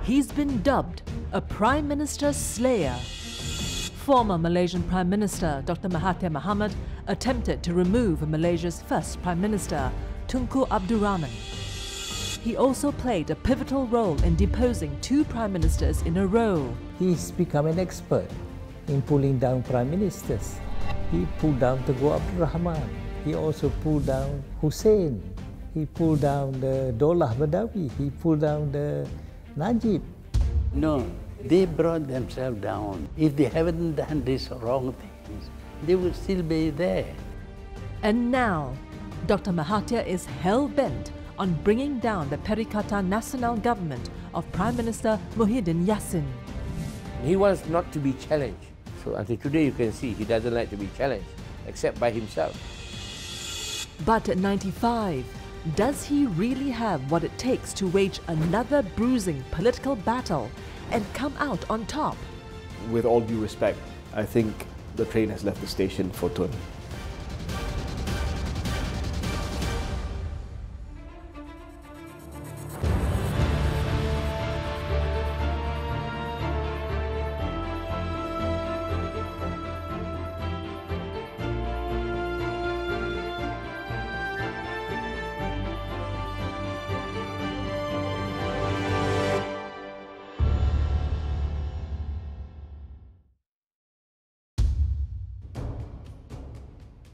He's been dubbed a Prime Minister Slayer. Former Malaysian Prime Minister Dr. Mahathir Mohamad attempted to remove Malaysia's first Prime Minister, Tunku Abdul Rahman. He also played a pivotal role in deposing two Prime Ministers in a row. He's become an expert in pulling down Prime Ministers. He pulled down Tunku Abdul Rahman. He also pulled down Hussein. He pulled down the Daulah Badawi. He pulled down the Najib. No, they brought themselves down. If they haven't done these wrong things, they would still be there. And now, Dr. Mahathir is hell-bent on bringing down the Perikatan Nasional government of Prime Minister Muhyiddin Yassin. He wants not to be challenged. So until today you can see he doesn't like to be challenged, except by himself. But at 95, does he really have what it takes to wage another bruising political battle and come out on top? With all due respect, I think the train has left the station for Tun.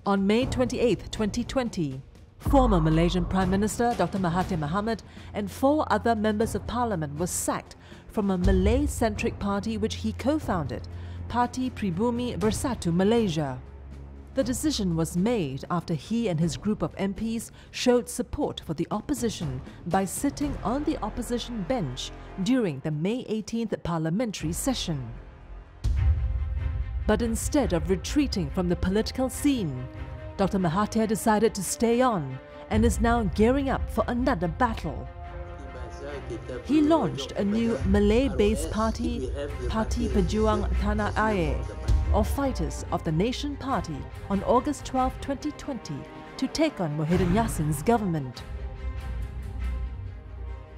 On May 28, 2020, former Malaysian Prime Minister Dr. Mahathir Mohamad and 4 other members of parliament were sacked from a Malay-centric party which he co-founded, Parti Pribumi Bersatu Malaysia. The decision was made after he and his group of MPs showed support for the opposition by sitting on the opposition bench during the May 18th parliamentary session. But instead of retreating from the political scene, Dr. Mahathir decided to stay on and is now gearing up for another battle. He launched a new Malay-based party, Parti Pejuang Tanah Air, or Fighters of the Nation Party, on August 12, 2020, to take on Muhyiddin Yassin's government.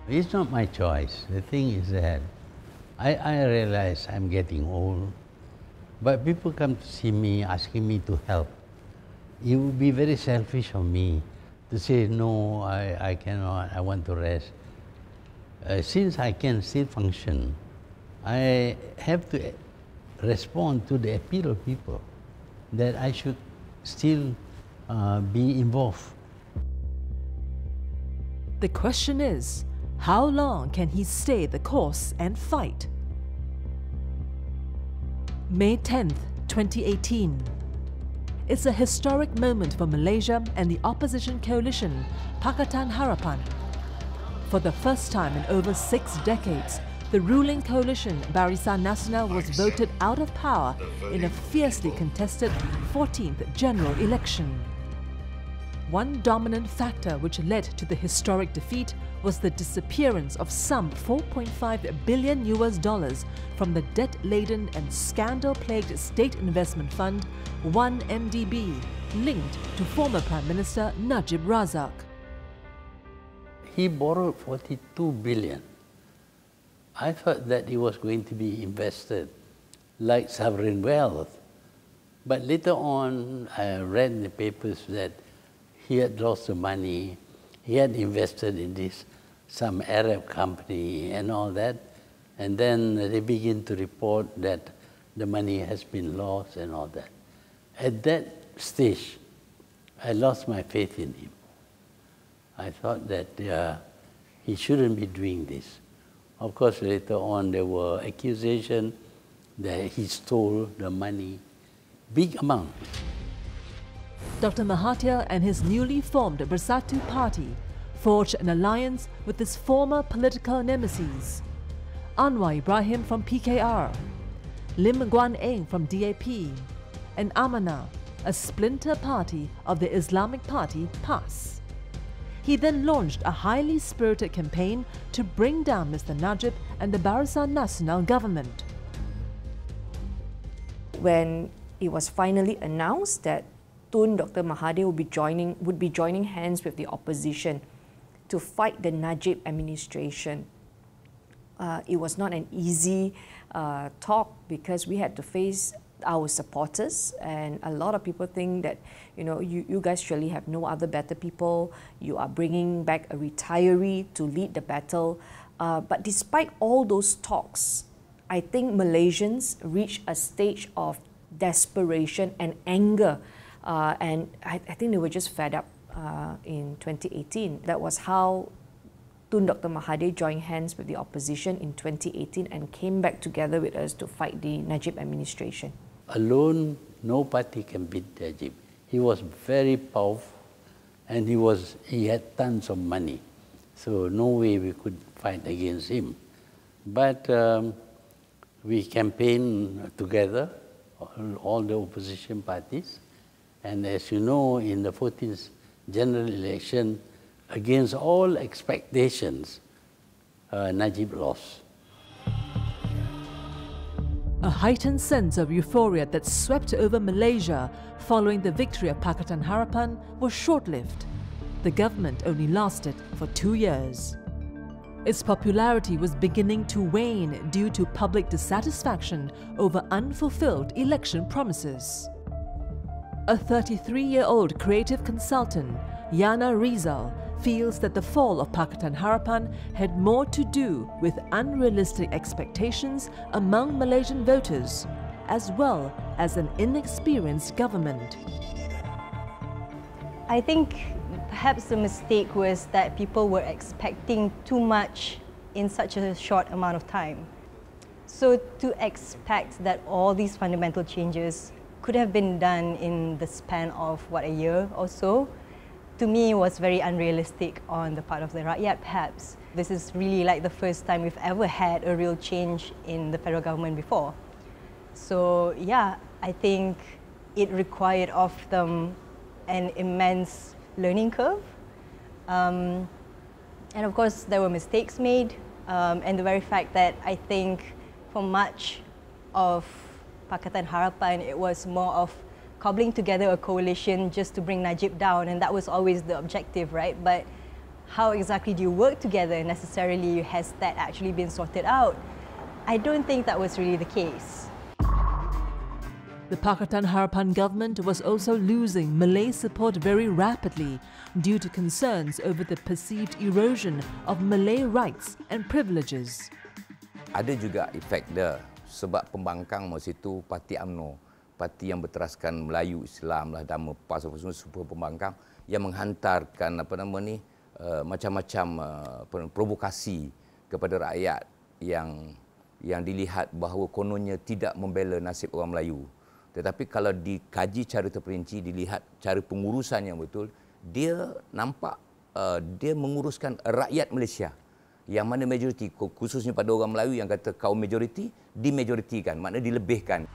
It's not my choice. The thing is that I realize I'm getting old. But people come to see me, asking me to help. It would be very selfish of me to say, no, I cannot, I want to rest. Since I can still function, I have to respond to the appeal of people that I should still be involved. The question is, how long can he stay the course and fight? May 10th, 2018. It's a historic moment for Malaysia and the opposition coalition, Pakatan Harapan. For the first time in over 6 decades, the ruling coalition Barisan Nasional was voted out of power in a fiercely contested 14th general election. One dominant factor which led to the historic defeat was the disappearance of some $4.5 billion from the debt-laden and scandal-plagued state investment fund 1MDB, linked to former Prime Minister Najib Razak. He borrowed 42 billion. I thought that it was going to be invested like sovereign wealth. But later on, I read in the papers that he had lost the money. He had invested in some Arab company and all that. And then they begin to report that the money has been lost and all that. At that stage, I lost my faith in him. I thought that he shouldn't be doing this. Of course, later on, there were accusations that he stole the money, big amount. Dr. Mahathir and his newly formed Bersatu Party forged an alliance with his former political nemesis, Anwar Ibrahim from PKR, Lim Guan Eng from DAP, and Amanah, a splinter party of the Islamic party PAS. He then launched a highly spirited campaign to bring down Mr. Najib and the Barisan Nasional government. When it was finally announced that Tun Dr. Mahathir would be joining hands with the opposition to fight the Najib administration, it was not an easy talk because we had to face our supporters, and a lot of people think that, you guys surely have no other better people. You are bringing back a retiree to lead the battle. But despite all those talks, I think Malaysians reached a stage of desperation and anger, and I think they were just fed up in 2018. That was how Tun Dr. Mahathir joined hands with the opposition in 2018 and came back together with us to fight the Najib administration. Alone, no party can beat Najib. He was very powerful, and he had tons of money. So no way we could fight against him. But we campaigned together, all the opposition parties. And as you know, in the 14th general election, against all expectations, Najib lost. A heightened sense of euphoria that swept over Malaysia following the victory of Pakatan Harapan was short-lived. The government only lasted for 2 years. Its popularity was beginning to wane due to public dissatisfaction over unfulfilled election promises. A 33-year-old creative consultant, Yana Rizal, feels that the fall of Pakatan Harapan had more to do with unrealistic expectations among Malaysian voters, as well as an inexperienced government. I think perhaps the mistake was that people were expecting too much in such a short amount of time. So to expect that all these fundamental changes could have been done in the span of, a year or so, to me was very unrealistic on the part of the Rakyat perhaps. This is really like the first time we've ever had a real change in the federal government before. So yeah, I think it required of them an immense learning curve. And of course there were mistakes made, and the very fact that I think for much of Pakatan Harapan it was more of cobbling together a coalition just to bring Najib down, and that was always the objective, right? But how exactly do you work together necessarily? Has that actually been sorted out? I don't think that was really the case. The Pakatan Harapan government was also losing Malay support very rapidly due to concerns over the perceived erosion of Malay rights and privileges. Ada juga efek dia sebab pembangkang masa itu Parti UMNO, parti yang berteraskan Melayu, Islam lah, Dhamma, PAS, super pembangkang yang menghantarkan macam-macam provokasi kepada rakyat yang dilihat bahawa kononnya tidak membela nasib orang Melayu. Tetapi kalau dikaji cara terperinci, dilihat cara pengurusan yang betul, dia nampak dia menguruskan rakyat Malaysia yang mana majoriti, khususnya pada orang Melayu yang kata kaum majoriti, dimajoritikan, maknanya dilebihkan.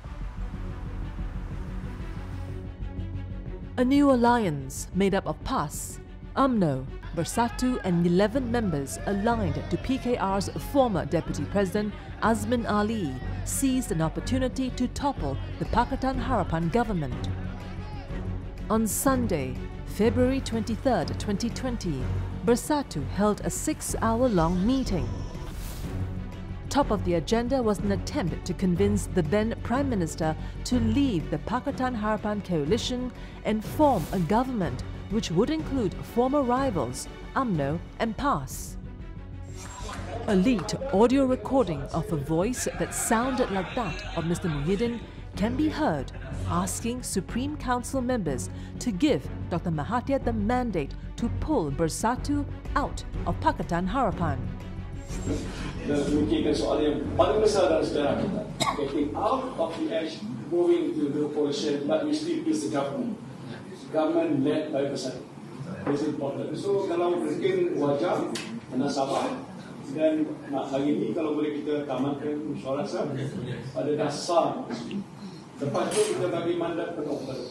A new alliance made up of PAS, UMNO, Bersatu and 11 members aligned to PKR's former Deputy President Azmin Ali seized an opportunity to topple the Pakatan Harapan government. On Sunday, February 23, 2020, Bersatu held a 6-hour-long meeting. Top of the agenda was an attempt to convince the then Prime Minister to leave the Pakatan Harapan coalition and form a government which would include former rivals UMNO and PAS. A leaked audio recording of a voice that sounded like that of Mr. Muhyiddin can be heard asking Supreme Council members to give Dr. Mahathir the mandate to pull Bersatu out of Pakatan Harapan. Dan memikirkan soal yang paling besar dalam sejarah kita. Getting out of the edge, moving to the coalition, but we still is the government. Government led by Bersatu. This is important. So kalau mungkin wajar, anda sabar, dan hari ini kalau boleh kita tamatkan musyawarah pada dasar. Lepas itu kita bagi mandat penuh kepada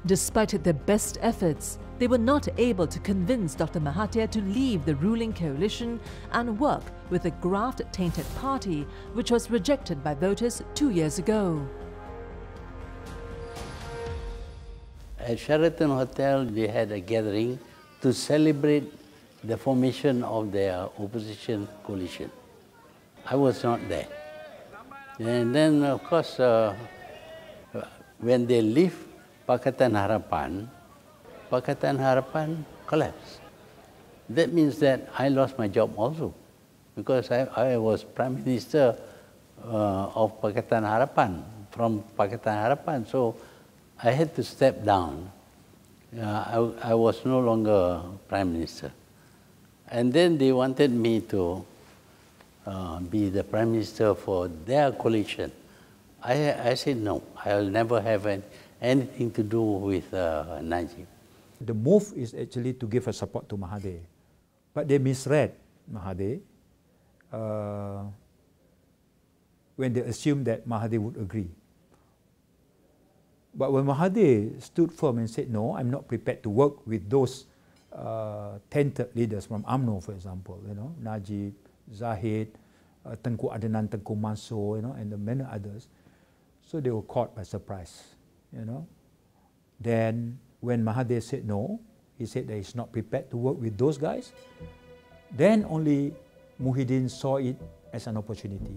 Despite their best efforts, they were not able to convince Dr. Mahathir to leave the ruling coalition and work with a graft-tainted party which was rejected by voters 2 years ago. At Sheraton Hotel, they had a gathering to celebrate the formation of their opposition coalition. I was not there. And then, of course, when they leave Pakatan Harapan collapsed. That means that I lost my job also, because I was Prime Minister of Pakatan Harapan, from Pakatan Harapan, so I had to step down. I was no longer Prime Minister. And then they wanted me to be the Prime Minister for their coalition. I said no, I'll never have anything to do with Najib. The move is actually to give a support to Mahathir, but they misread Mahathir when they assumed that Mahathir would agree. But when Mahathir stood firm and said, no, I'm not prepared to work with those tainted leaders from UMNO, for example, Najib, Zahid, Tengku Adnan, Tengku Mansur, and many others. So they were caught by surprise, Then when Mahathir said no, he said that he's not prepared to work with those guys, then only Muhyiddin saw it as an opportunity.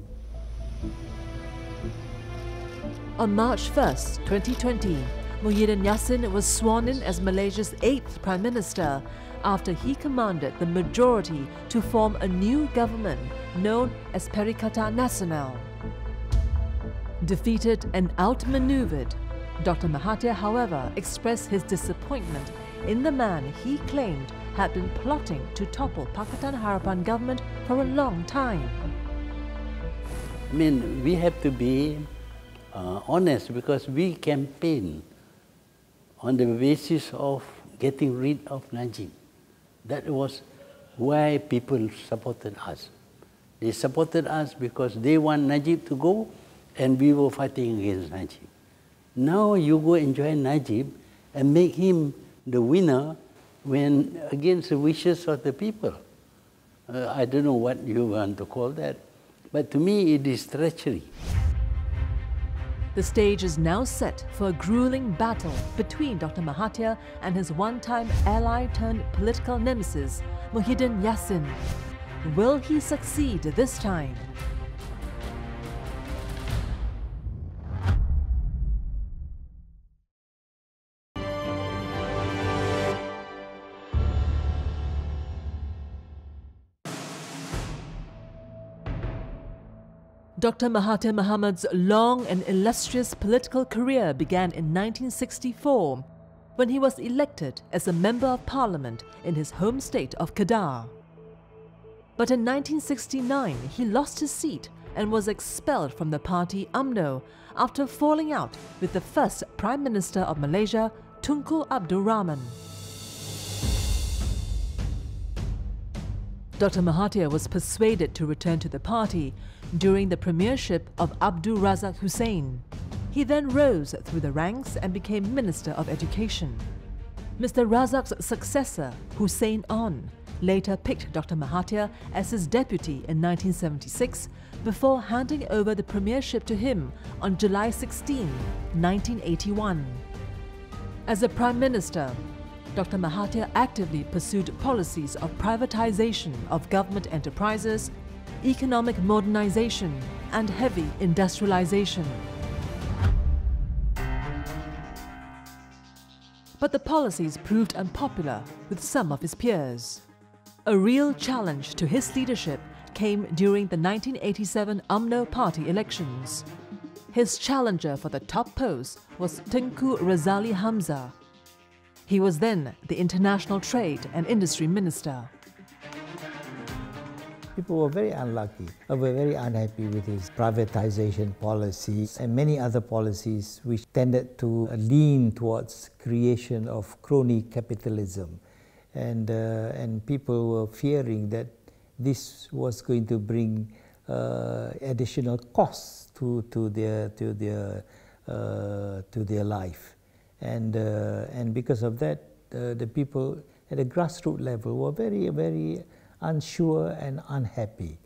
On March 1st, 2020, Muhyiddin Yassin was sworn in as Malaysia's 8th Prime Minister after he commanded the majority to form a new government known as Perikatan Nasional. Defeated and outmaneuvered, Dr. Mahathir, however, expressed his disappointment in the man he claimed had been plotting to topple Pakatan Harapan government for a long time. I mean, we have to be honest, because we campaigned on the basis of getting rid of Najib. That was why people supported us. They supported us because they want Najib to go, and we were fighting against Najib. Now you go and join Najib and make him the winner when against the wishes of the people. I don't know what you want to call that, but to me it is treachery. The stage is now set for a grueling battle between Dr. Mahathir and his one-time ally-turned-political nemesis, Muhyiddin Yassin. Will he succeed this time? Dr. Mahathir Mohamad's long and illustrious political career began in 1964 when he was elected as a Member of Parliament in his home state of Kedah. But in 1969, he lost his seat and was expelled from the party UMNO after falling out with the first Prime Minister of Malaysia, Tunku Abdul Rahman. Dr. Mahathir was persuaded to return to the party during the premiership of Abdul Razak Hussain. He then rose through the ranks and became Minister of Education. Mr. Razak's successor, Hussein On, later picked Dr. Mahathir as his deputy in 1976 before handing over the premiership to him on July 16, 1981. As a Prime Minister, Dr. Mahathir actively pursued policies of privatization of government enterprises, economic modernization, and heavy industrialization. But the policies proved unpopular with some of his peers. A real challenge to his leadership came during the 1987 UMNO party elections. His challenger for the top post was Tengku Razali Hamzah. He was then the International Trade and Industry Minister. People were very unlucky, were very unhappy with his privatization policies and many other policies which tended to lean towards creation of crony capitalism. And people were fearing that this was going to bring additional costs to their life. And because of that, the people at a grassroots level were very, very unsure and unhappy.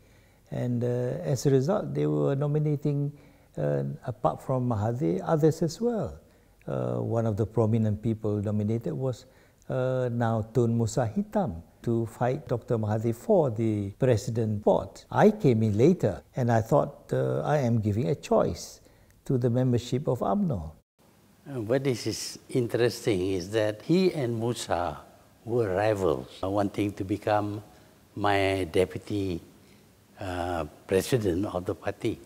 And as a result, they were nominating, apart from Mahathir, others as well. one of the prominent people nominated was now Tun Musa Hitam to fight Dr. Mahathir for the president spot. I came in later and I thought I am giving a choice to the membership of UMNO. What is interesting is that he and Musa were rivals, wanting to become my deputy president of the party.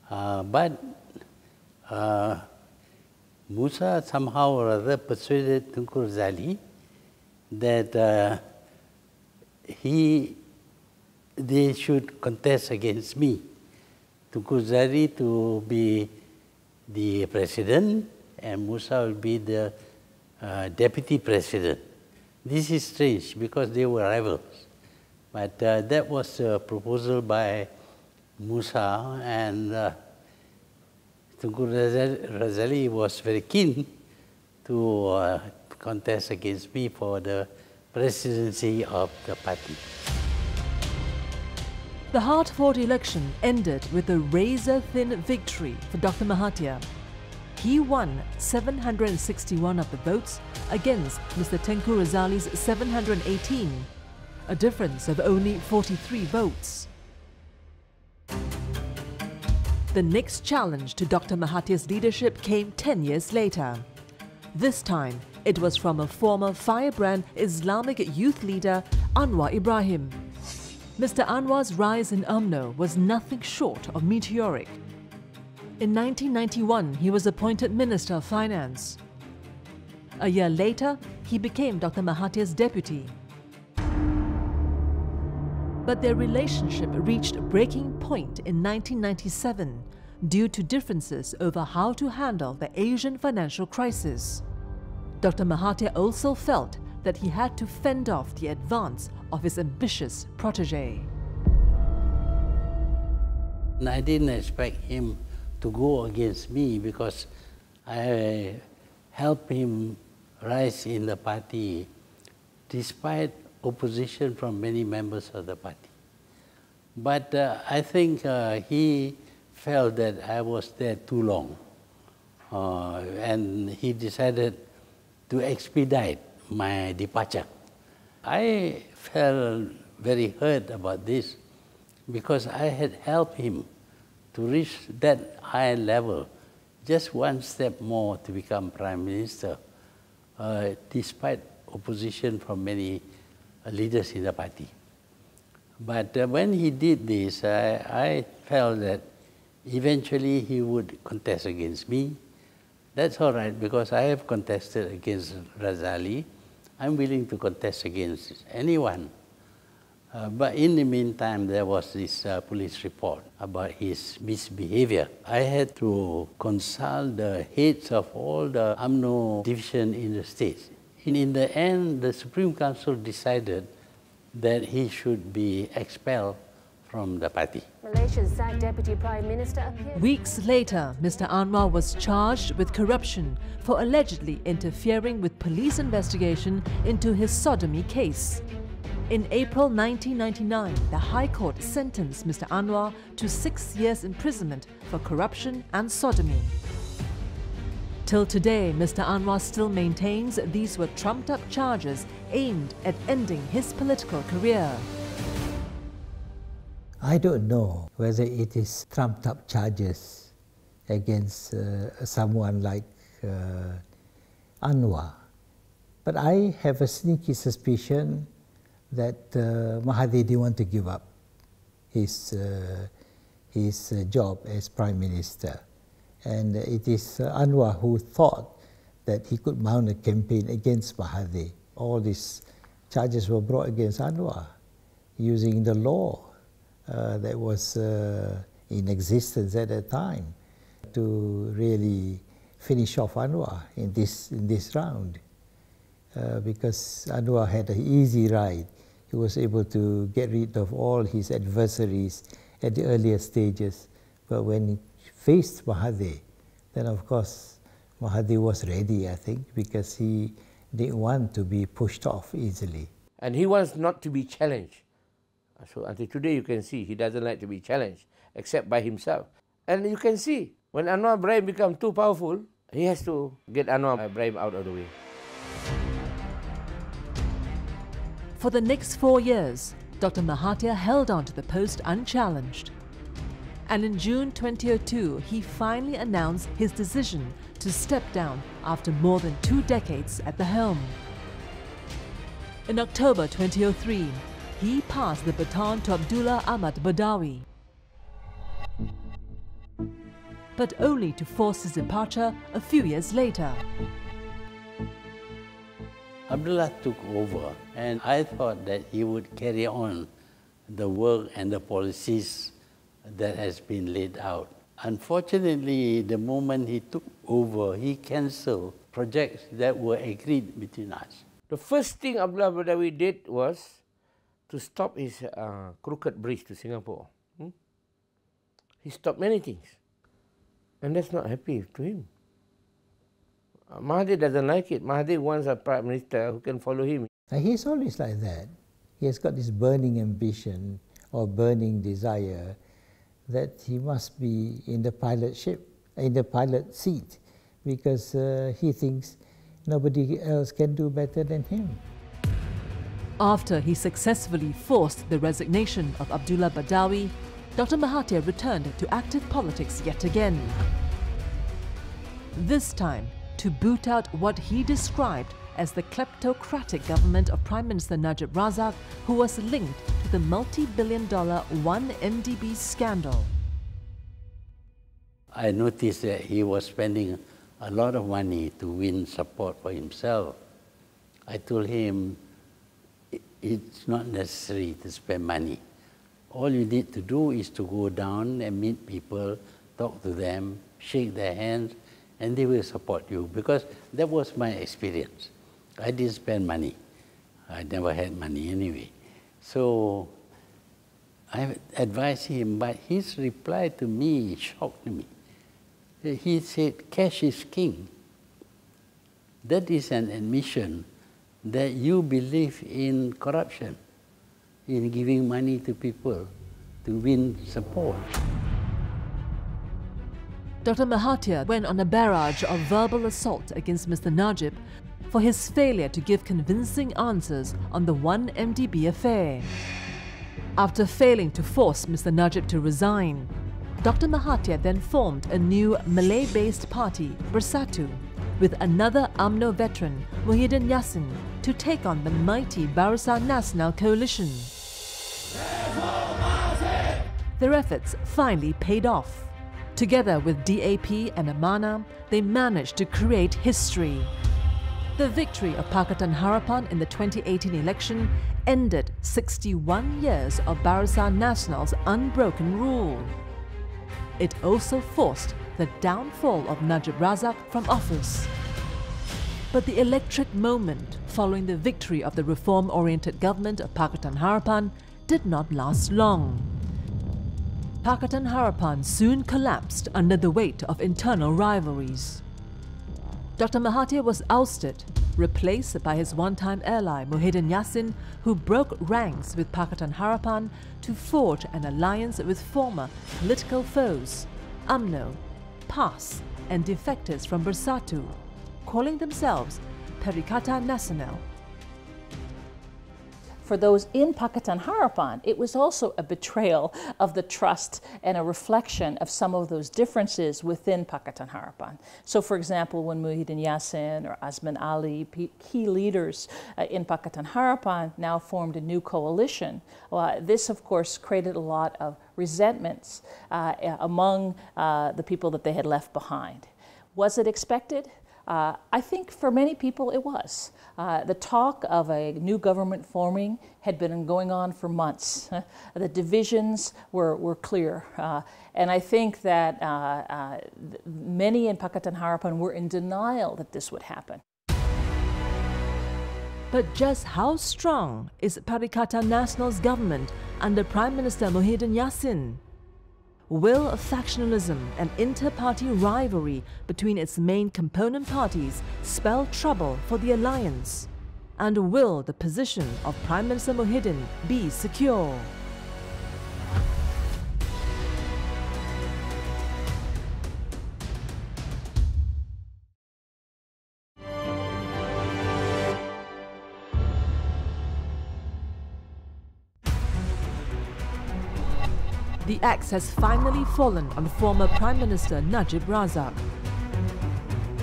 But Musa somehow or other persuaded Tunku Razali that they should contest against me. Tunku Razali to be the president and Musa will be the deputy president. This is strange because they were rivals. But that was a proposal by Musa, and Tunku Razali was very keen to contest against me for the presidency of the party. The hard-fought election ended with a razor-thin victory for Dr. Mahathir. He won 761 of the votes against Mr. Tengku Razali's 718, a difference of only 43 votes. The next challenge to Dr. Mahathir's leadership came 10 years later. This time, it was from a former firebrand Islamic youth leader, Anwar Ibrahim. Mr. Anwar's rise in UMNO was nothing short of meteoric. In 1991, he was appointed Minister of Finance. A year later, he became Dr. Mahathir's deputy. But their relationship reached a breaking point in 1997 due to differences over how to handle the Asian financial crisis. Dr. Mahathir also felt that he had to fend off the advance of his ambitious protege. I didn't expect him to go against me because I helped him rise in the party despite opposition from many members of the party. But I think he felt that I was there too long and he decided to expedite my departure. I felt very hurt about this because I had helped him to reach that high level, just one step more to become Prime Minister, despite opposition from many leaders in the party. But when he did this, I felt that eventually he would contest against me. That's all right, because I have contested against Razali. I'm willing to contest against anyone. But in the meantime, there was this police report about his misbehavior. I had to consult the heads of all the UMNO division in the states. And in the end, the Supreme Council decided that he should be expelled from the party. Malaysia's sacked Deputy Prime Minister appeared... Weeks later, Mr. Anwar was charged with corruption for allegedly interfering with police investigation into his sodomy case. In April 1999, the High Court sentenced Mr. Anwar to 6 years imprisonment for corruption and sodomy. Till today, Mr. Anwar still maintains these were trumped-up charges aimed at ending his political career. I don't know whether it is trumped-up charges against someone like Anwar, but I have a sneaky suspicion that Mahathir didn't want to give up his job as Prime Minister. And it is Anwar who thought that he could mount a campaign against Mahathir. All these charges were brought against Anwar using the law that was in existence at that time to really finish off Anwar in this round. Because Anwar had an easy ride. He was able to get rid of all his adversaries at the earlier stages. But when he faced Mahathir, then of course Mahathir was ready, I think, because he didn't want to be pushed off easily. And he wants not to be challenged. So until today you can see he doesn't like to be challenged, except by himself. And you can see, when Anwar Ibrahim became too powerful, He has to get Anwar Ibrahim out of the way. For the next 4 years, Dr. Mahathir held on to the post unchallenged. And in June 2002, he finally announced his decision to step down after more than 2 decades at the helm. In October 2003, he passed the baton to Abdullah Ahmad Badawi, but only to force his departure a few years later. Abdullah took over, and I thought that he would carry on the work and the policies that has been laid out. Unfortunately, the moment he took over, he cancelled projects that were agreed between us. The first thing Abdullah Badawi did was to stop his crooked bridge to Singapore. He stopped many things, and that's not happy to him. Mahathir doesn't like it. Mahathir wants a prime minister who can follow him. He's always like that. He has got this burning ambition or burning desire that he must be in the pilot ship, in the pilot seat, because he thinks nobody else can do better than him. After he successfully forced the resignation of Abdullah Badawi, Dr. Mahathir returned to active politics yet again. This time, to boot out what he described as the kleptocratic government of Prime Minister Najib Razak, who was linked to the multi-billion-dollar 1MDB scandal. I noticed that he was spending a lot of money to win support for himself. I told him, it's not necessary to spend money. All you need to do is to go down and meet people, talk to them, shake their hands, and they will support you, because that was my experience. I didn't spend money. I never had money anyway. So I advised him, but his reply to me shocked me. He said, cash is king. That is an admission that you believe in corruption, in giving money to people to win support. Dr. Mahathir went on a barrage of verbal assault against Mr. Najib for his failure to give convincing answers on the 1MDB affair. After failing to force Mr. Najib to resign, Dr. Mahathir then formed a new Malay-based party, Bersatu, with another UMNO veteran, Muhyiddin Yassin, to take on the mighty Barisan Nasional coalition. Their efforts finally paid off. Together with DAP and Amanah, they managed to create history. The victory of Pakatan Harapan in the 2018 election ended 61 years of Barisan Nasional's unbroken rule. It also forced the downfall of Najib Razak from office. But the electric moment following the victory of the reform-oriented government of Pakatan Harapan did not last long. Pakatan Harapan soon collapsed under the weight of internal rivalries. Dr. Mahathir was ousted, replaced by his one-time ally Muhyiddin Yassin, who broke ranks with Pakatan Harapan to forge an alliance with former political foes, UMNO, PAS, and defectors from Bersatu, calling themselves Perikatan Nasional. For those in Pakatan Harapan, it was also a betrayal of the trust and a reflection of some of those differences within Pakatan Harapan. So, for example, when Muhyiddin Yassin or Azman Ali, key leaders in Pakatan Harapan, now formed a new coalition, this, of course, created a lot of resentments among the people that they had left behind. Was it expected? I think for many people it was. The talk of a new government forming had been going on for months. The divisions were clear. And I think that many in Pakatan Harapan were in denial that this would happen. But just how strong is Perikatan Nasional's government under Prime Minister Muhyiddin Yassin? Will factionalism and inter-party rivalry between its main component parties spell trouble for the alliance? And will the position of Prime Minister Muhyiddin be secure? The axe has finally fallen on former Prime Minister Najib Razak.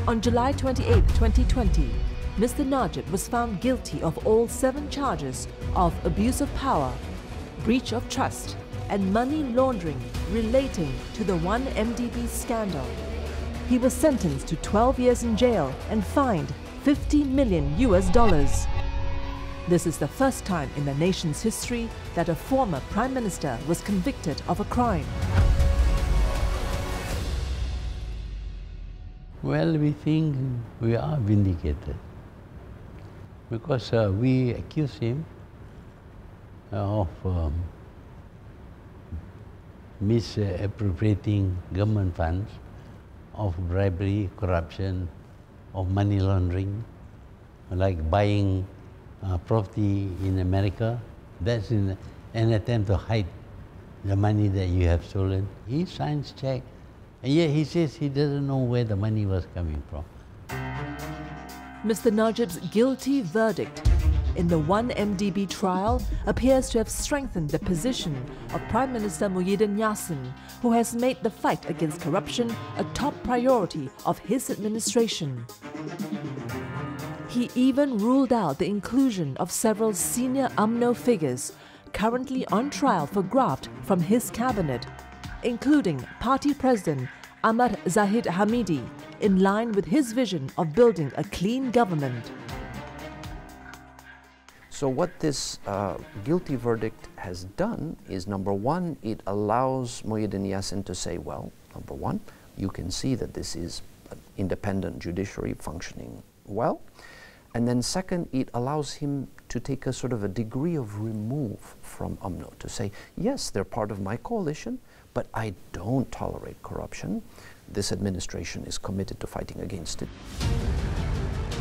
On July 28, 2020, Mr. Najib was found guilty of all 7 charges of abuse of power, breach of trust, and money laundering relating to the 1MDB scandal. He was sentenced to 12 years in jail and fined $50 million. This is the first time in the nation's history that a former Prime Minister was convicted of a crime. Well, we think we are vindicated because we accuse him of misappropriating government funds, of bribery, corruption, of money laundering, like buying property in America. That's in an attempt to hide the money that you have stolen. He signs check, and yet he says he doesn't know where the money was coming from. Mr. Najib's guilty verdict in the 1MDB trial appears to have strengthened the position of Prime Minister Muhyiddin Yassin, who has made the fight against corruption a top priority of his administration. He even ruled out the inclusion of several senior UMNO figures currently on trial for graft from his cabinet, including party president Ahmad Zahid Hamidi, in line with his vision of building a clean government. So what this guilty verdict has done is, number one, it allows Muhyiddin Yassin to say, well, number one, you can see that this is an independent judiciary functioning well. And then second, it allows him to take a sort of a degree of remove from UMNO, to say, yes, they're part of my coalition, but I don't tolerate corruption. This administration is committed to fighting against it.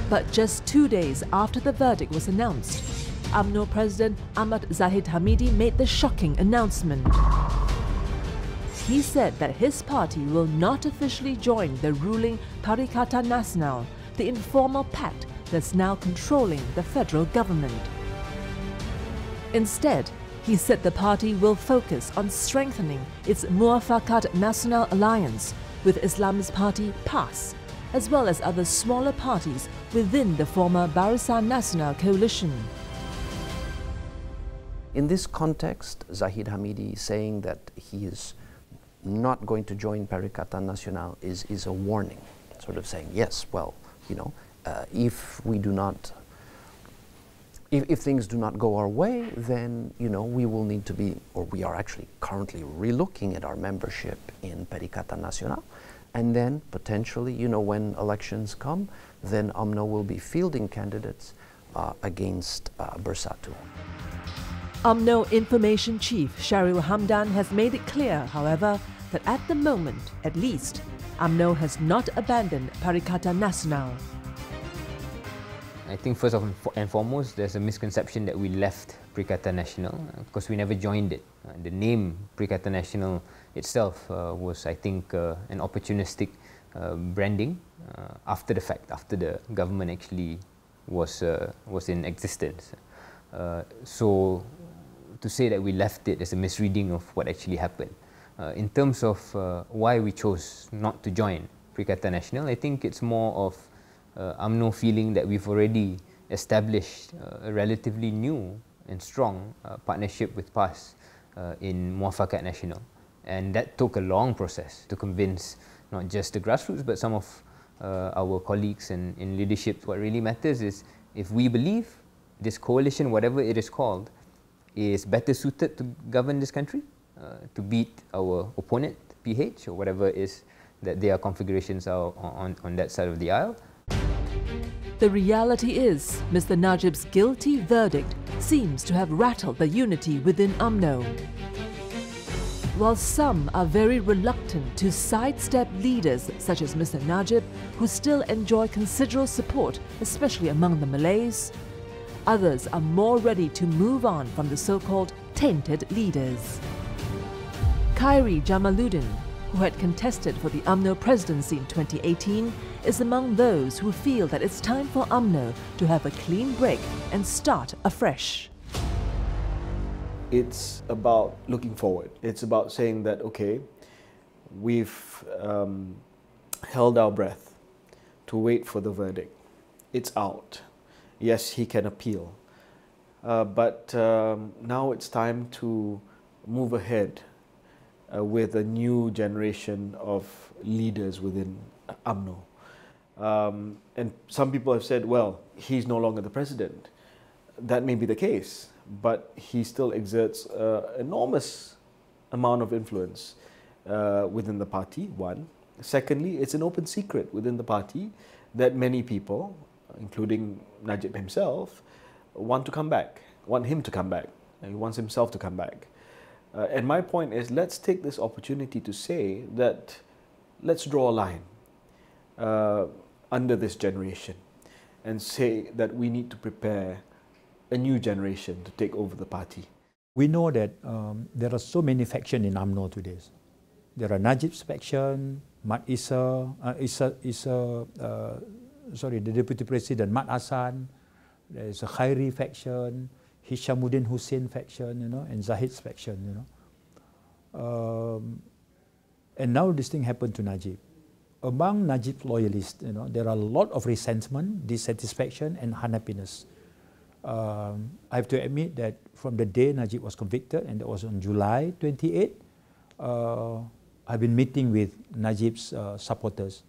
But just 2 days after the verdict was announced, UMNO President Ahmad Zahid Hamidi made the shocking announcement. He said that his party will not officially join the ruling Perikatan Nasional, the informal pact that's now controlling the federal government. Instead, he said the party will focus on strengthening its Muafakat Nasional alliance with Islamist party PAS, as well as other smaller parties within the former Barisan Nasional coalition. In this context, Zahid Hamidi saying that he is not going to join Perikatan Nasional is a warning, sort of saying, yes, well, you know, if we do not, if things do not go our way, then, you know, we will need to be, or we are actually currently relooking at our membership in Perikatan Nasional. And then potentially, you know, when elections come, then UMNO will be fielding candidates against Bersatu. UMNO Information Chief Sharil Hamdan has made it clear, however, that at the moment, at least, UMNO has not abandoned Perikatan Nasional. I think first and foremost, there's a misconception that we left Perikatan Nasional because we never joined it. The name Perikatan Nasional itself was, I think, an opportunistic branding after the fact, after the government actually was in existence. So to say that we left it is a misreading of what actually happened. In terms of why we chose not to join Perikatan Nasional, I think it's more of UMNO feeling that we've already established a relatively new and strong partnership with PAS in Muafakat Nasional. And that took a long process to convince not just the grassroots, but some of our colleagues in leadership. What really matters is if we believe this coalition, whatever it is called, is better suited to govern this country, to beat our opponent, PH, or whatever it is that their configurations are on that side of the aisle. The reality is, Mr. Najib's guilty verdict seems to have rattled the unity within UMNO. While some are very reluctant to sidestep leaders such as Mr. Najib, who still enjoy considerable support, especially among the Malays, others are more ready to move on from the so-called tainted leaders. Khairi Jamaluddin, who had contested for the UMNO presidency in 2018, is among those who feel that it's time for UMNO to have a clean break and start afresh. it's about looking forward. It's about saying that, okay, we've held our breath to wait for the verdict. It's out. Yes, he can appeal. But now it's time to move ahead with a new generation of leaders within UMNO. And some people have said, well, he's no longer the president. That may be the case, but he still exerts an enormous amount of influence within the party, one. Secondly, it's an open secret within the party that many people, including Najib himself, want to come back, want him to come back, and he wants himself to come back. And my point is, let's take this opportunity to say that, let's draw a line under this generation and say that we need to prepare a new generation to take over the party. We know that there are so many factions in UMNO today. There are Najib's faction, Mat Isa, the Deputy President Mat Hassan. There is a Khairi faction, Hishamuddin Hussein faction, you know, and Zahid's faction, you know. And now this thing happened to Najib. Among Najib's loyalists, you know, there are a lot of resentment, dissatisfaction, and unhappiness. I have to admit that from the day Najib was convicted, and that was on July 28, I've been meeting with Najib's supporters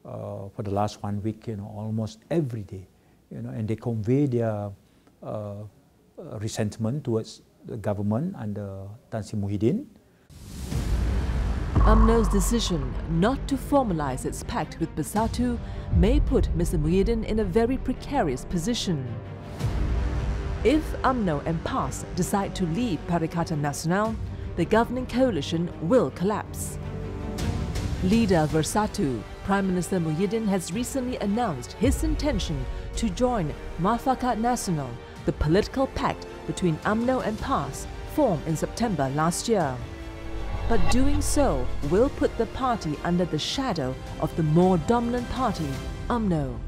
for the last 1 week, you know, almost every day, you know, and they convey their resentment towards the government under Tan Sri Muhyiddin. UMNO's decision not to formalize its pact with Bersatu may put Mr. Muhyiddin in a very precarious position. If UMNO and PAS decide to leave Perikatan Nasional, the governing coalition will collapse. Leader Bersatu, Prime Minister Muhyiddin, has recently announced his intention to join Muafakat Nasional, the political pact between UMNO and PAS formed in September last year. But doing so will put the party under the shadow of the more dominant party, UMNO.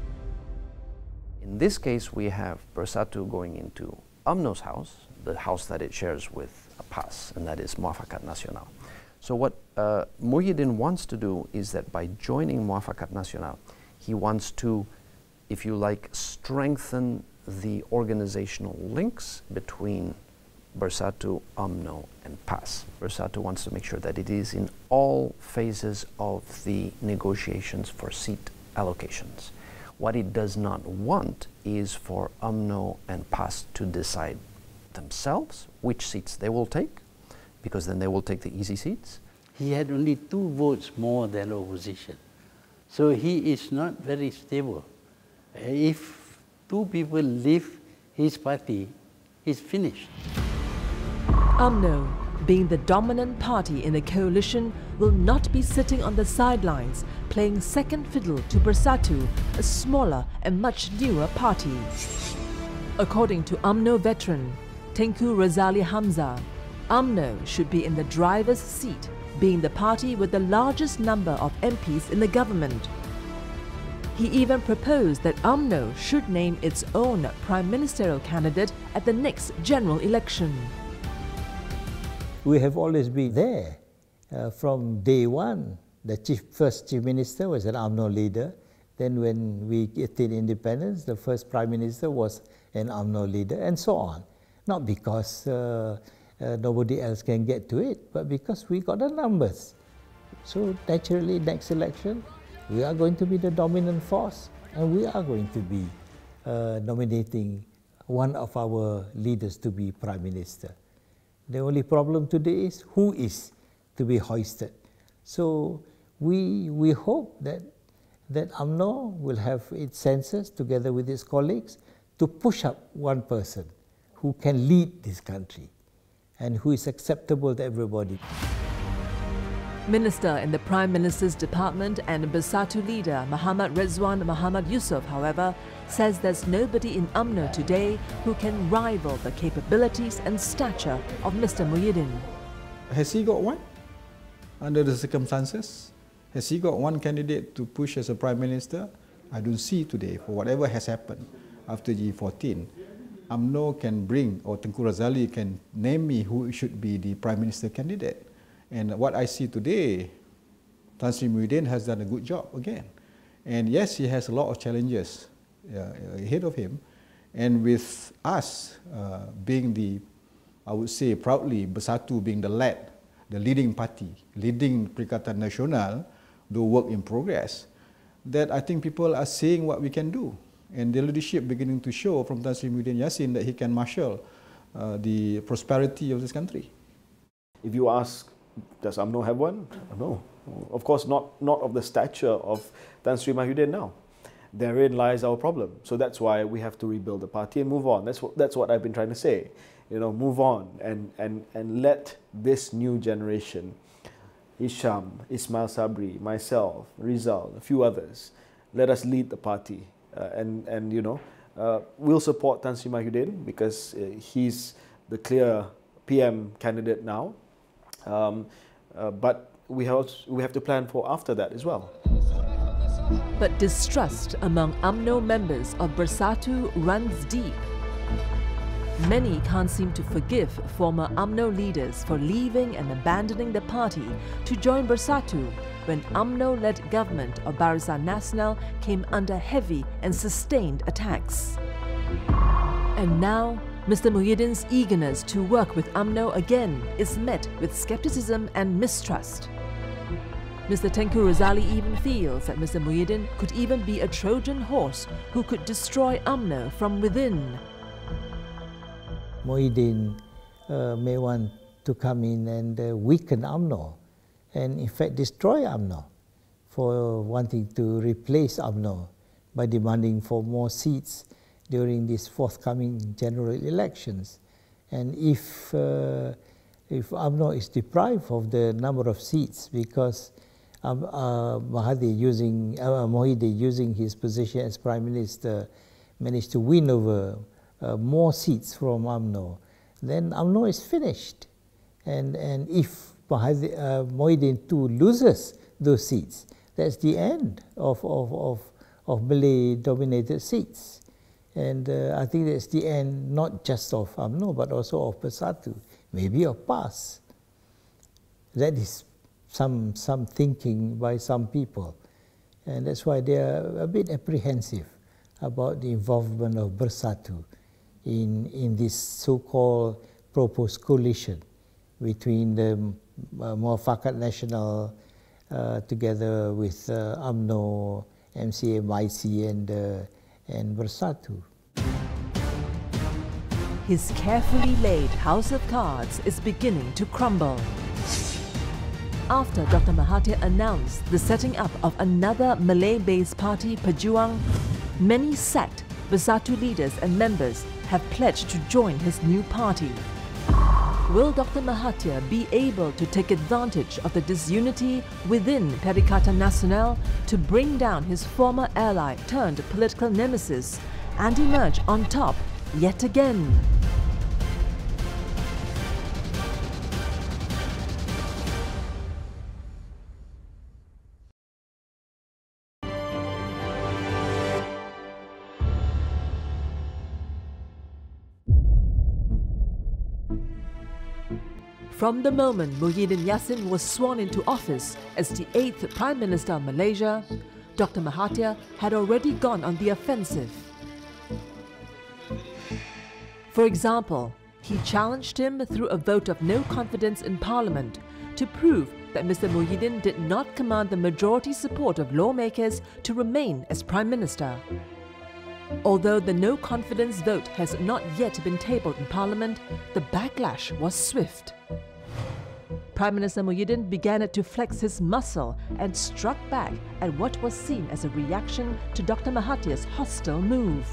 In this case, we have Bersatu going into UMNO's house, the house that it shares with PAS, and that is Muafakat Nasional. So what Muhyiddin wants to do is that by joining Muafakat Nasional, he wants to, if you like, strengthen the organizational links between Bersatu, UMNO, and PAS. Bersatu wants to make sure that it is in all phases of the negotiations for seat allocations. What it does not want is for UMNO and PAS to decide themselves which seats they will take, because then they will take the easy seats. He had only 2 votes more than opposition. So he is not very stable. If 2 people leave his party, he's finished. UMNO, being the dominant party in the coalition, will not be sitting on the sidelines playing second fiddle to Bersatu, a smaller and much newer party. According to UMNO veteran Tengku Razali Hamzah, UMNO should be in the driver's seat, being the party with the largest number of MPs in the government. He even proposed that UMNO should name its own prime ministerial candidate at the next general election. We have always been there from day one. The first chief minister was an UMNO leader. Then when we attained independence, the first prime minister was an UMNO leader, and so on. Not because nobody else can get to it, but because we got the numbers. So naturally, next election, we are going to be the dominant force, and we are going to be nominating one of our leaders to be prime minister. The only problem today is who is to be hoisted. So we hope that UMNO will have its senses together with its colleagues to push up one person who can lead this country and who is acceptable to everybody. Minister in the Prime Minister's department and Bersatu leader Muhammad Rizwan Muhammad Yusof, however, says there's nobody in UMNO today who can rival the capabilities and stature of Mr. Muhyiddin. Has he got one under the circumstances? Has he got one candidate to push as a Prime Minister? I don't see today, for whatever has happened after G14. UMNO can bring, or Tengku Razali can name me who should be the Prime Minister candidate. And what I see today, Tan Sri Muhyiddin has done a good job again. And yes, he has a lot of challenges ahead of him. And with us being the, I would say proudly, Bersatu being the leading party, leading Perikatan Nasional, the work in progress, that I think people are seeing what we can do. And the leadership beginning to show from Tan Sri Muhyiddin Yassin that he can marshal the prosperity of this country. If you ask, does UMNO have one? No. Of course, not of the stature of Tan Sri Muhyiddin now. Therein lies our problem. So that's why we have to rebuild the party and move on. That's what I've been trying to say. You know, move on and let this new generation, Hisham, Ismail Sabri, myself, Rizal, a few others, let us lead the party. And you know, we'll support Tan Sri Muhyiddin because he's the clear PM candidate now. But we have to plan for after that as well. But distrust among UMNO members of Bersatu runs deep. Many can't seem to forgive former UMNO leaders for leaving and abandoning the party to join Bersatu when UMNO-led government of Barisan Nasional came under heavy and sustained attacks. And now, Mr. Muhyiddin's eagerness to work with UMNO again is met with skepticism and mistrust. Mr. Tengku Razali even feels that Mr. Muhyiddin could even be a Trojan horse who could destroy UMNO from within. Muhyiddin may want to come in and weaken UMNO and in fact destroy UMNO for wanting to replace UMNO by demanding for more seats during these forthcoming general elections. And if UMNO is deprived of the number of seats because Muhyiddin using his position as Prime Minister managed to win over more seats from UMNO, then UMNO is finished. And if Muhyiddin too loses those seats, that's the end of Malay-dominated seats. And I think that's the end not just of UMNO but also of Bersatu, maybe of PAS. That is some thinking by some people. And that's why they are a bit apprehensive about the involvement of Bersatu in this so-called proposed coalition between the Muafakat Nasional together with UMNO, MCA, and Bersatu. His carefully laid house of cards is beginning to crumble. After Dr. Mahathir announced the setting up of another Malay-based party, Pejuang, many sacked Bersatu leaders and members have pledged to join his new party. Will Dr. Mahathir be able to take advantage of the disunity within Perikatan Nasional to bring down his former ally turned political nemesis and emerge on top yet again? From the moment Muhyiddin Yassin was sworn into office as the 8th Prime Minister of Malaysia, Dr. Mahathir had already gone on the offensive. For example, he challenged him through a vote of no confidence in Parliament to prove that Mr. Muhyiddin did not command the majority support of lawmakers to remain as Prime Minister. Although the no confidence vote has not yet been tabled in Parliament, the backlash was swift. Prime Minister Muhyiddin began to flex his muscle and struck back at what was seen as a reaction to Dr. Mahathir's hostile move.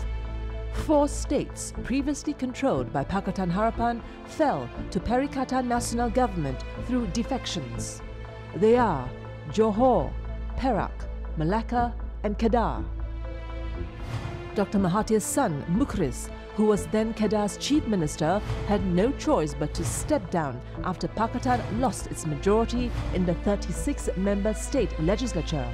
4 states previously controlled by Pakatan Harapan fell to Perikatan Nasional government through defections. They are Johor, Perak, Malacca and Kedah. Dr. Mahathir's son, Mukhris, who was then Kedah's chief minister, had no choice but to step down after Pakatan lost its majority in the 36-member state legislature.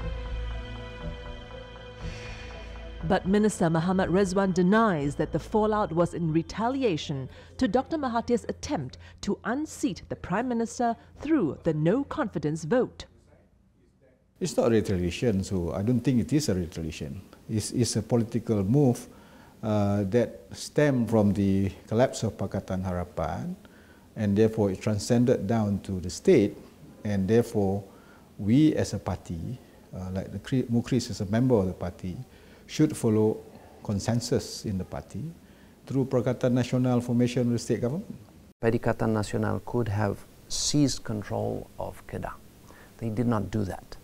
But Minister Muhammad Rezwan denies that the fallout was in retaliation to Dr. Mahathir's attempt to unseat the Prime Minister through the no-confidence vote. It's not retaliation, so I don't think it is a retaliation. It's a political move that stemmed from the collapse of Pakatan Harapan, and therefore it transcended down to the state, and therefore we as a party, like the Mukris as a member of the party, should follow consensus in the party through Perikatan Nasional formation of the state government. Perikatan Nasional could have seized control of Kedah. They did not do that.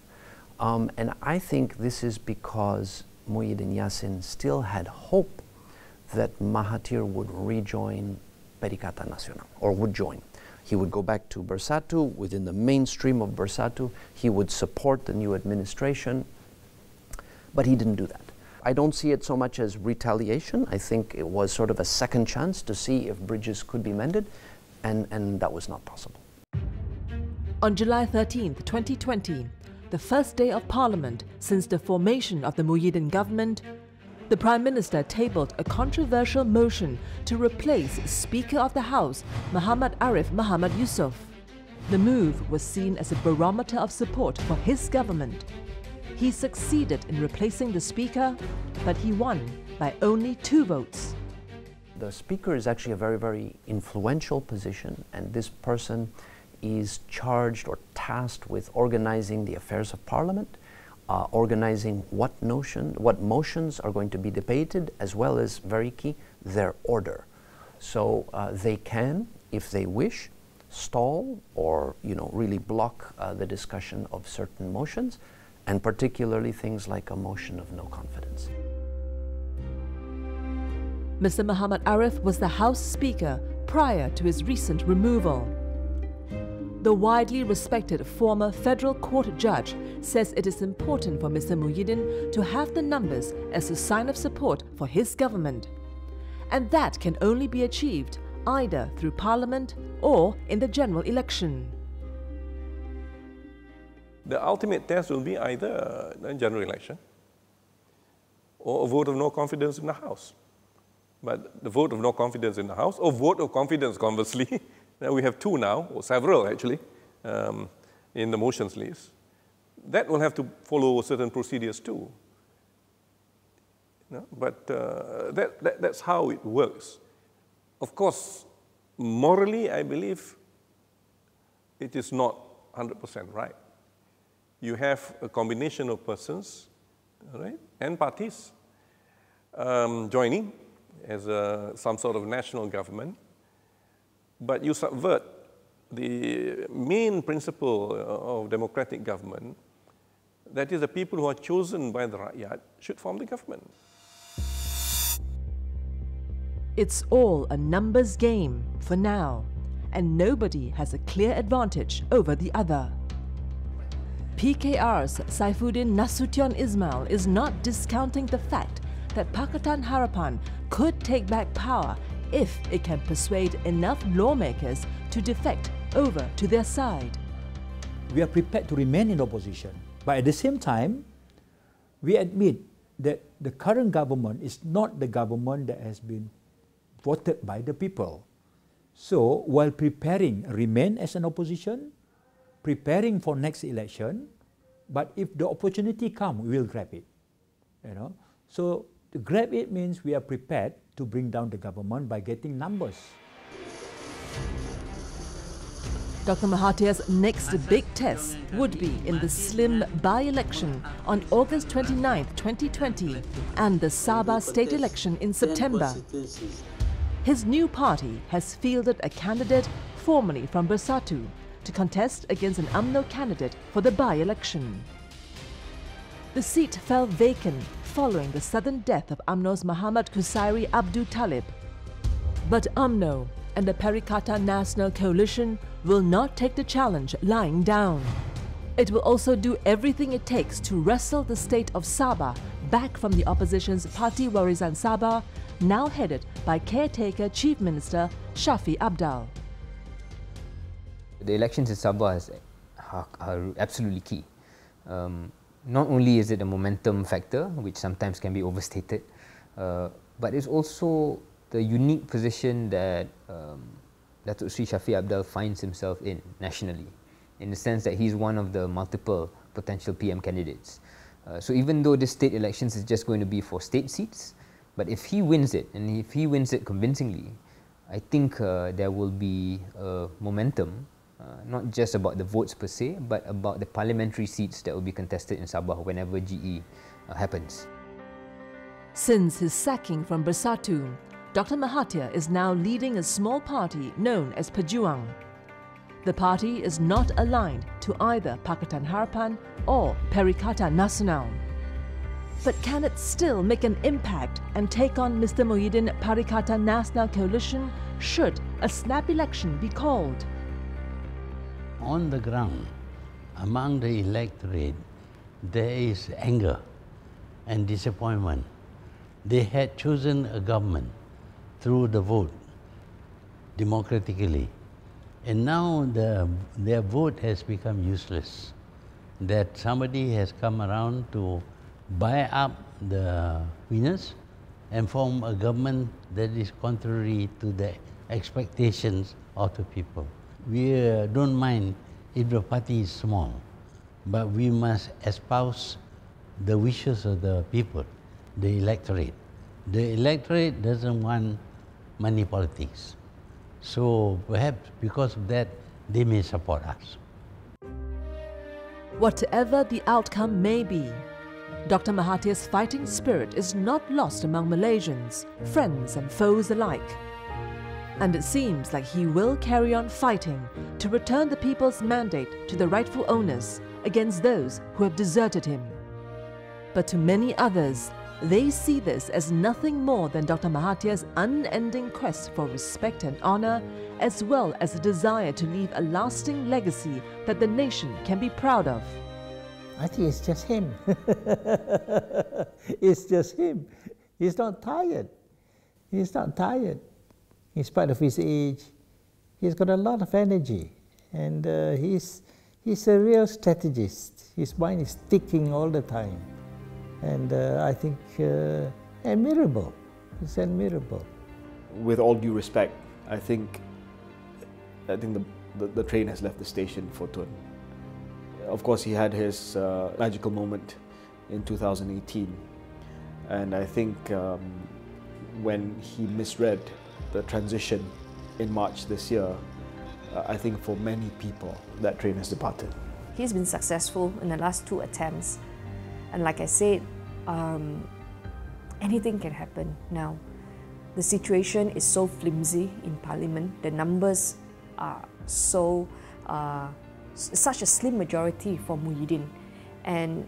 And I think this is because Muhyiddin Yassin still had hope that Mahathir would rejoin Perikatan Nasional, or would join. He would go back to Bersatu. Within the mainstream of Bersatu, he would support the new administration, but he didn't do that. I don't see it so much as retaliation. I think it was sort of a second chance to see if bridges could be mended, and that was not possible. On July 13th, 2020, the first day of Parliament since the formation of the Muhyiddin government, the Prime Minister tabled a controversial motion to replace Speaker of the House, Muhammad Arif Muhammad Yusof. The move was seen as a barometer of support for his government. He succeeded in replacing the Speaker, but he won by only 2 votes. The Speaker is actually a very, very influential position, and this person is charged or tasked with organizing the affairs of Parliament, organizing what motions are going to be debated, as well as, very key, their order. So they can, if they wish, stall or really block the discussion of certain motions, and particularly things like a motion of no confidence. Mr. Muhammad Arif was the House Speaker prior to his recent removal. The widely respected former federal court judge says it is important for Mr. Muhyiddin to have the numbers as a sign of support for his government. And that can only be achieved either through Parliament or in the general election. The ultimate test will be either a general election or a vote of no confidence in the House. But the vote of no confidence in the House, or vote of confidence, conversely, we have 2 now, or several actually, in the motions list. That will have to follow certain procedures too. But that's how it works. Of course, morally, I believe it is not 100% right. You have a combination of persons, right, and parties joining as some sort of national government, but you subvert the main principle of democratic government, that is, the people who are chosen by the Rakyat should form the government. It's all a numbers game for now, and nobody has a clear advantage over the other. PKR's Saifuddin Nasution Ismail is not discounting the fact that Pakatan Harapan could take back power if it can persuade enough lawmakers to defect over to their side. We are prepared to remain in opposition, but at the same time, we admit that the current government is not the government that has been voted by the people. So, while remain as an opposition, preparing for next election, but if the opportunity comes, we will grab it. So to grab it means we are prepared to bring down the government by getting numbers. Dr. Mahathir's next big test would be in the slim by-election on August 29, 2020 and the Sabah state election in September. His new party has fielded a candidate formerly from Bersatu to contest against an UMNO candidate for the by-election. The seat fell vacant following the sudden death of UMNO's Muhammad Qusairi Abdul Talib. But UMNO and the Perikatan Nasional Coalition will not take the challenge lying down. It will also do everything it takes to wrestle the state of Sabah back from the opposition's Parti Warisan Sabah, now headed by caretaker Chief Minister Shafie Apdal. The elections in Sabah are absolutely key. not only is it a momentum factor, which sometimes can be overstated, but it's also the unique position that Datuk Sri Shafie Apdal finds himself in nationally, in the sense that he's one of the multiple potential PM candidates. So even though this state elections is just going to be for state seats, but if he wins it, and if he wins it convincingly, I think there will be momentum, not just about the votes per se, but about the parliamentary seats that will be contested in Sabah whenever GE happens. Since his sacking from Bersatu, Dr. Mahathir is now leading a small party known as Pejuang. The party is not aligned to either Pakatan Harapan or Perikatan Nasional. But can it still make an impact and take on Mr. Muhyiddin Perikatan Nasional coalition should a snap election be called? On the ground, among the electorate, there is anger and disappointment. They had chosen a government through the vote, democratically. And now their vote has become useless. That somebody has come around to buy up the winners and form a government that is contrary to the expectations of the people. We don't mind if the party is small, but we must espouse the wishes of the people, the electorate. The electorate doesn't want money politics. So perhaps because of that, they may support us. Whatever the outcome may be, Dr. Mahathir's fighting spirit is not lost among Malaysians, friends and foes alike. And it seems like he will carry on fighting to return the people's mandate to the rightful owners against those who have deserted him. But to many others, they see this as nothing more than Dr. Mahathir's unending quest for respect and honour, as well as a desire to leave a lasting legacy that the nation can be proud of. I think it's just him. It's just him. He's not tired. He's not tired. In spite of his age, he's got a lot of energy, and he's a real strategist. His mind is ticking all the time. And I think admirable. It's admirable. With all due respect, I think the train has left the station for Tun. Of course, he had his magical moment in 2018, and I think when he misread the transition in March this year, I think for many people that train has departed. He's been successful in the last 2 attempts. And like I said, anything can happen now. The situation is so flimsy in Parliament. The numbers are so such a slim majority for Muhyiddin, and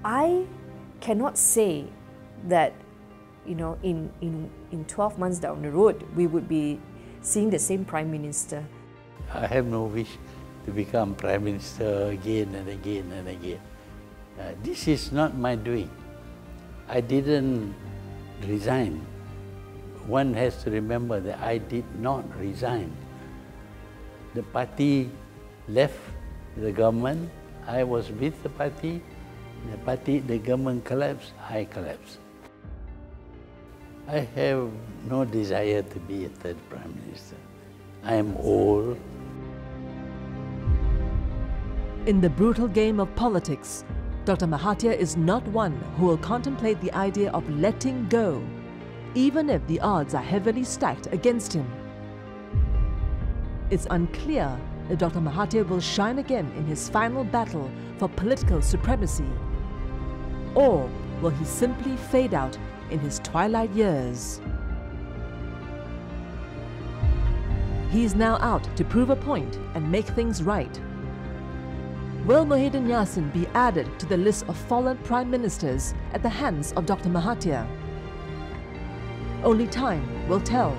I cannot say that in 12 months down the road we would be seeing the same Prime Minister. I have no wish to become Prime Minister again and again and again. This is not my doing. I didn't resign. One has to remember that I did not resign. The party left the government. I was with the party. The government collapsed. I collapsed. I have no desire to be a third Prime Minister. I am old. In the brutal game of politics, Dr. Mahathir is not one who will contemplate the idea of letting go, even if the odds are heavily stacked against him. It's unclear if Dr. Mahathir will shine again in his final battle for political supremacy, or will he simply fade out in his twilight years? He is now out to prove a point and make things right. Will Muhyiddin Yassin be added to the list of fallen prime ministers at the hands of Dr. Mahathir? Only time will tell.